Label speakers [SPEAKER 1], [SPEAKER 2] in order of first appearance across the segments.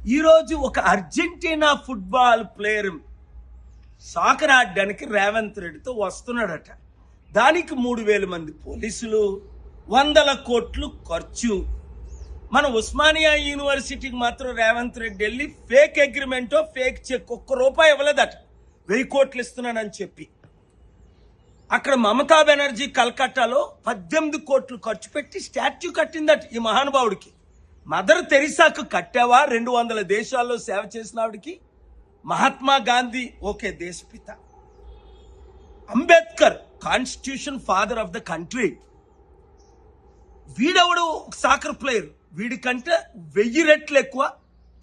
[SPEAKER 1] ఈరోజు ఒక Argentina football player soccer ఆడడానికి రేవంత్ రెడ్డితో వస్తున్నాడట. దానికి 3,000 మంది పోలీసులు, 100 కోట్లు ఖర్చు. మన ఉస్మానియా యూనివర్సిటీకి మాత్రం రేవంత్ రెడ్డి వెళ్ళి ఫేక్ అగ్రిమెంటో ఫేక్ చెక్ ₹1 ఇవ్వలేదట. 1000 కోట్లు ఇస్తున్నానని చెప్పి అక్కడ మమతా బెనర్జీ కల్కట్టాలో 18 కోట్లు ఖర్చు పెట్టి స్టాచ్యూ కట్టిందట ఈ మహానుభావుడికి. మదర్ తెరిసాకు కట్టావా? 200 దేశాల్లో సేవ చేసిన ఆవిడికి. మహాత్మా గాంధీ ఓకే దేశపిత, Ambedkar constitution father of the country. వీడెవడు సాకర్ ప్లేయర్, వీడికంటే 1000 రెట్లు ఎక్కువ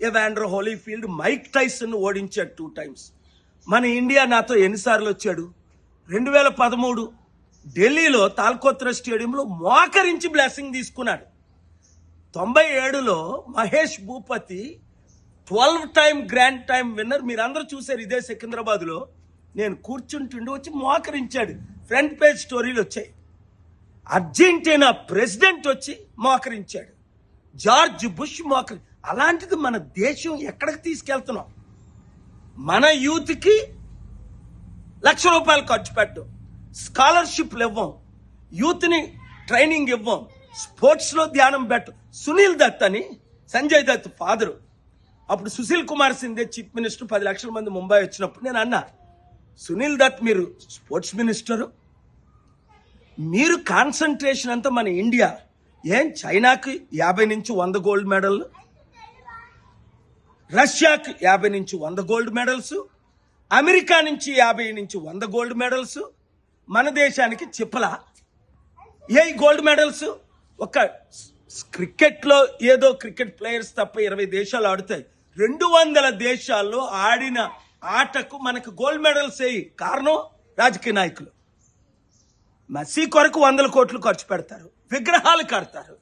[SPEAKER 1] ఎవాండర్ హోలీఫీల్డ్ మైక్ టైసన్ ఓడించాడు 2 times. మన ఇండియా నాతో ఎన్నిసార్లు వచ్చాడు? 2013 ఢిల్లీలో తాల్కోత్రా స్టేడియంలో మోకరించి బ్లెస్సింగ్ తీసుకున్నాడు. 97లో Mahesh Bhupathi 12-time grand time winner. మీరందరూ చూశారు ఇదే సికింద్రాబాద్లో. నేను కూర్చుంటుండి వచ్చి మోకరించాడు. ఫ్రంట్ పేజ్ స్టోరీలు వచ్చాయి. అర్జెంటీనా ప్రెసిడెంట్ వచ్చి మోకరించాడు. George bush మోకరి. అలాంటిది మన దేశం ఎక్కడికి తీసుకెళ్తున్నాం? మన యూత్కి ₹1,00,000 ఖర్చు పెట్టం, స్కాలర్షిప్లు ఇవ్వం, యూత్ని ట్రైనింగ్ ఇవ్వం, స్పోర్ట్స్లో ధ్యానం పెట్టం. సునీల్ దత్ అని సంజయ్ దత్ ఫాదరు, అప్పుడు సుశీల్ కుమార్ సింధే చీఫ్ మినిస్టర్, 10 లక్షల మంది ముంబై వచ్చినప్పుడు నేను అన్నా, సునీల్ దత్ మీరు స్పోర్ట్స్ మినిస్టరు, మీరు కాన్సన్ట్రేషన్ అంతా మన ఇండియా. ఏం చైనాకి 50 నుంచి 100 గోల్డ్ మెడల్, రష్యాకి 50 నుంచి 100 గోల్డ్ మెడల్స్, అమెరికా నుంచి 50 నుంచి 100 గోల్డ్ మెడల్స్, మన దేశానికి చిప్పలా ఏ గోల్డ్ మెడల్స్? ఒక క్రికెట్లో ఏదో క్రికెట్ ప్లేయర్స్ తప్ప 20 దేశాలు ఆడుతాయి. 200 దేశాల్లో ఆడిన ఆటకు మనకు గోల్డ్ మెడల్స్ వేయి. కారణం రాజకీయ నాయకులు. మెస్సీ కొరకు 100 కోట్లు ఖర్చు పెడతారు, విగ్రహాలు కడతారు.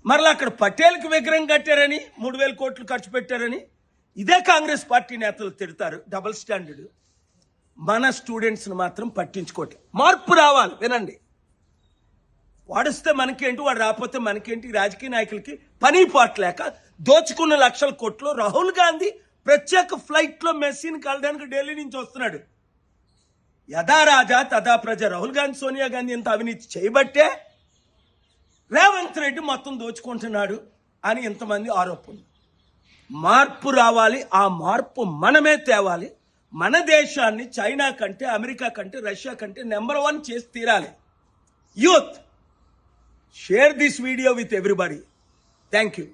[SPEAKER 1] మరలా అక్కడ పటేల్కి విగ్రహం కట్టారని 3,000 కోట్లు ఖర్చు పెట్టారని ఇదే కాంగ్రెస్ పార్టీ నేతలు తిడతారు. Double standard. మన స్టూడెంట్స్ని మాత్రం పట్టించుకోవట్లేదు. మార్పు రావాలి. వినండి, వాడిస్తే మనకేంటి, వాడు రాకపోతే మనకేంటి? రాజకీయ నాయకులకి పని పాటలేక దోచుకున్న 1,00,000 కోట్లు. రాహుల్ గాంధీ ప్రత్యేక ఫ్లైట్లో మెస్సీని కలడానికి ఢిల్లీ నుంచి వస్తున్నాడు. యథా రాజా తథా ప్రజ. రాహుల్ గాంధీ, సోనియా గాంధీ ఇంత అవినీతి చేయబట్టే రేవంత్ రెడ్డి మొత్తం దోచుకుంటున్నాడు అని ఇంతమంది ఆరోపణలు. మార్పు రావాలి. ఆ మార్పు మనమే తేవాలి. మన దేశాన్ని చైనా కంటే, అమెరికా కంటే, రష్యా కంటే నెంబర్ 1 చేసి తీరాలి. Youth, share this video with everybody. Thank you.